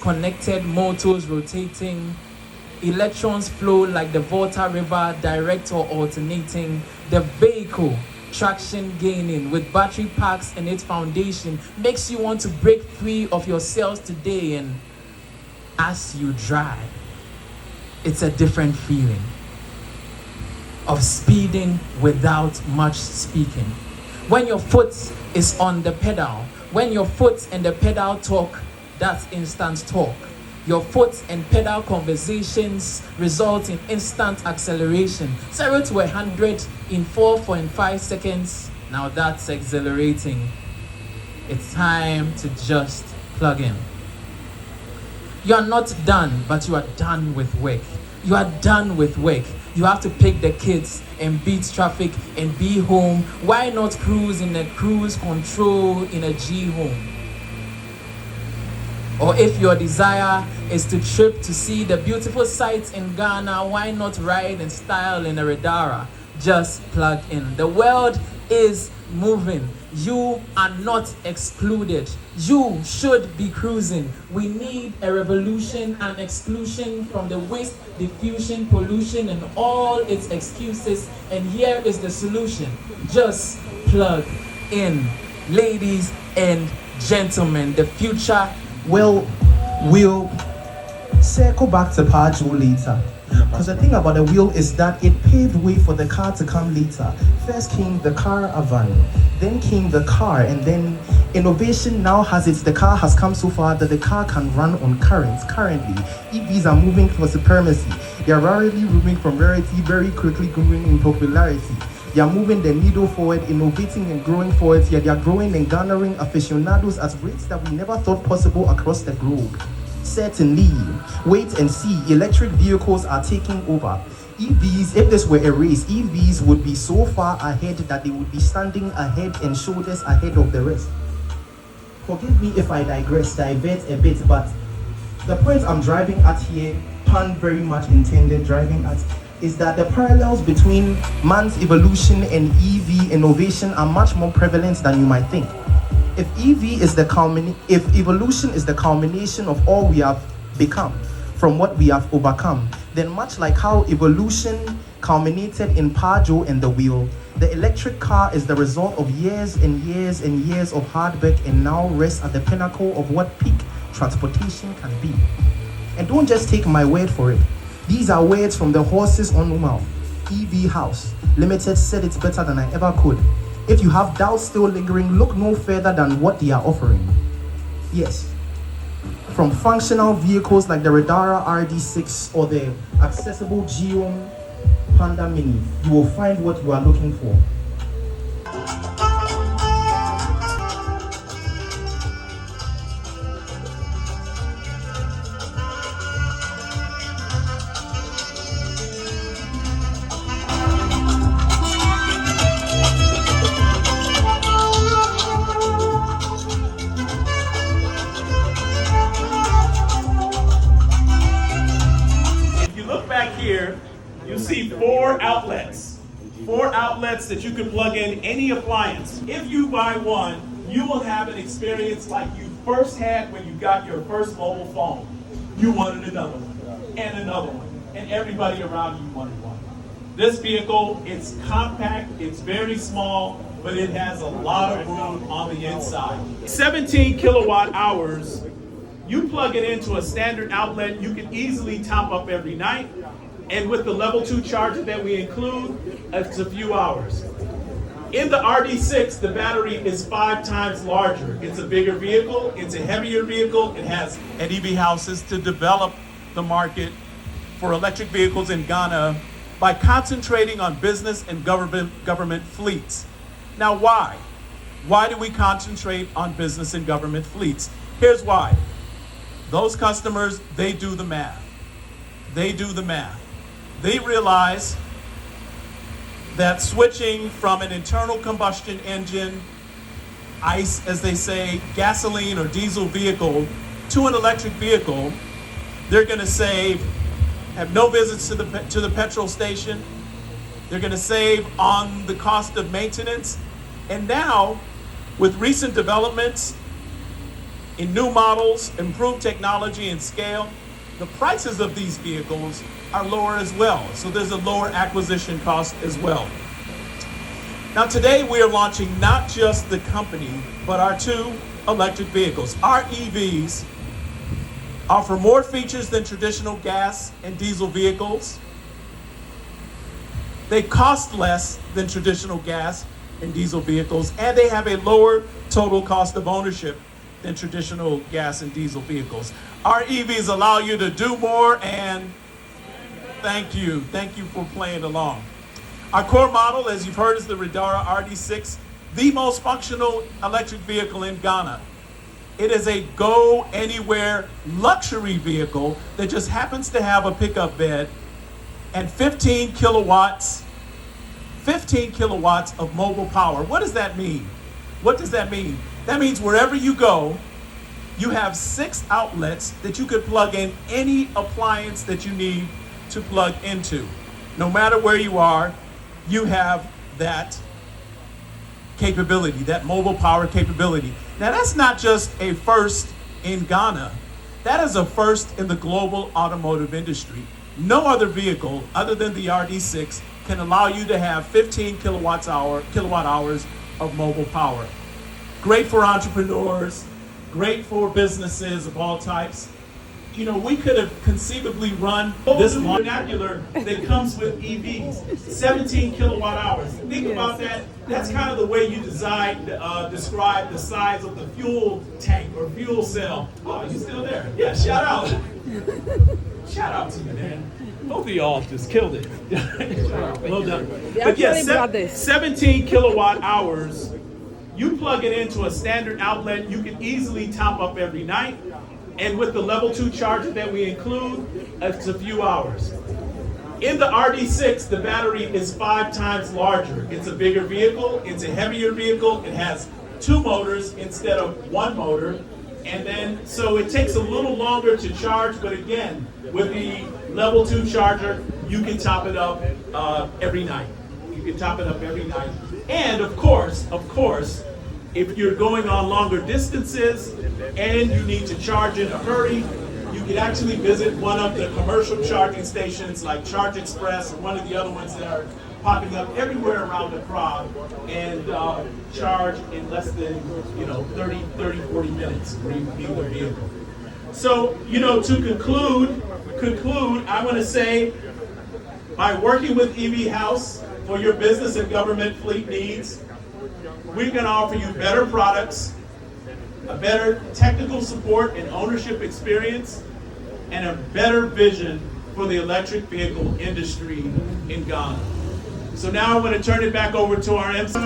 connected motors rotating, electrons flow like the Volta River, direct or alternating, the vehicle traction gaining with battery packs in its foundation makes you want to break free of your cells today, and as you drive, it's a different feeling of speeding without much speaking. When your foot is on the pedal, when your foot and the pedal talk, that's instant torque. Your foot and pedal conversations result in instant acceleration. 0 to 100 in 4.5 seconds. Now that's exhilarating. It's time to just plug in. You are not done, but you are done with work. You are done with work. You have to pick the kids and beat traffic and be home. Why not cruise in a cruise control in a G home? Or if your desire is to trip to see the beautiful sights in Ghana, why not ride in style in a Riddara? Just plug in. The world is moving. You are not excluded. You should be cruising. We need a revolution and exclusion from the waste, diffusion, pollution, and all its excuses. And here is the solution. Just plug in. Ladies and gentlemen, the future. Well, we'll circle back to Pajot later. Because the thing about the wheel is that it paved way for the car to come later. First came the caravan, then came the car, and then innovation now has the car has come so far that the car can run on currents. Currently, EVs are moving for supremacy. They are rapidly moving from rarity, very quickly growing in popularity. They are moving the needle forward, innovating and growing forward. Yet they are growing and garnering aficionados at rates that we never thought possible across the globe. Certainly, wait and see, electric vehicles are taking over. EVs, if this were a race, EVs would be so far ahead that they would be standing ahead and shoulders ahead of the rest. Forgive me if I divert a bit, but the point I'm driving at here, pun very much intended, driving at, is that the parallels between man's evolution and EV innovation are much more prevalent than you might think. If if evolution is the culmination of all we have become from what we have overcome, then much like how evolution culminated in Pajot and the wheel, the electric car is the result of years and years and years of hard work and now rests at the pinnacle of what peak transportation can be. And don't just take my word for it. These are words from the horse's own mouth. EV House Limited said it better than I ever could. If you have doubts still lingering, look no further than what they are offering. Yes, from functional vehicles like the Riddara RD6 or the accessible Geome Panda Mini, you will find what you are looking for. Here, you see four outlets that you can plug in any appliance. If you buy one, you will have an experience like you first had when you got your first mobile phone. You wanted another one, and another one, and everybody around you wanted one. This vehicle, it's compact, it's very small, but it has a lot of room on the inside. 17 kilowatt hours, you plug it into a standard outlet, you can easily top up every night. And with the level 2 charger that we include, it's a few hours. In the RD6, the battery is 5 times larger. It's a bigger vehicle, it's a heavier vehicle. It has at EV Houses to develop the market for electric vehicles in Ghana by concentrating on business and government fleets. Now why? Why do we concentrate on business and government fleets? Here's why. Those customers, they do the math. They do the math. They realize that switching from an internal combustion engine, ICE as they say, gasoline or diesel vehicle, to an electric vehicle, they're going to have no visits to the petrol station. They're going to save on the cost of maintenance. And now, with recent developments, In new models, improved technology and scale, the prices of these vehicles are lower as well. So there's a lower acquisition cost as well. Now today we are launching not just the company, but our 2 electric vehicles. Our EVs offer more features than traditional gas and diesel vehicles. They cost less than traditional gas and diesel vehicles, and they have a lower total cost of ownership than traditional gas and diesel vehicles. Our EVs allow you to do more, and thank you for playing along. Our core model, as you've heard, is the Riddara RD6, the most functional electric vehicle in Ghana. It is a go-anywhere luxury vehicle that just happens to have a pickup bed and 15 kilowatts of mobile power. What does that mean? What does that mean? That means wherever you go, you have 6 outlets that you could plug in any appliance that you need to plug into. No matter where you are, you have that capability, that mobile power capability. Now that's not just a first in Ghana. That is a first in the global automotive industry. No other vehicle other than the RD6 can allow you to have 15 kilowatt hours of mobile power. Great for entrepreneurs, great for businesses of all types. You know, we could have conceivably run this vernacular that comes with EVs, 17 kilowatt hours. Think about that. That's kind of the way you describe the size of the fuel tank or fuel cell. Oh, you still there? Yeah, shout out. Shout out to you, man. Both of y'all just killed it. Well done. But yes, 17 kilowatt hours. You plug it into a standard outlet, you can easily top up every night. And with the level 2 charger that we include, it's a few hours. In the RD6, the battery is 5 times larger. It's a bigger vehicle, it's a heavier vehicle, it has 2 motors instead of 1 motor. And then, so it takes a little longer to charge, but again, with the level 2 charger, you can top it up every night. You can top it up every night. And of course, if you're going on longer distances and you need to charge in a hurry, you can actually visit one of the commercial charging stations like Charge Express or one of the other ones that are popping up everywhere around the crowd and charge in less than 30, 40 minutes for either vehicle. So, to conclude, I want to say, by working with EV House for your business and government fleet needs, we're going to offer you better products, a better technical support and ownership experience, and a better vision for the electric vehicle industry in Ghana. So now I'm going to turn it back over to our MC.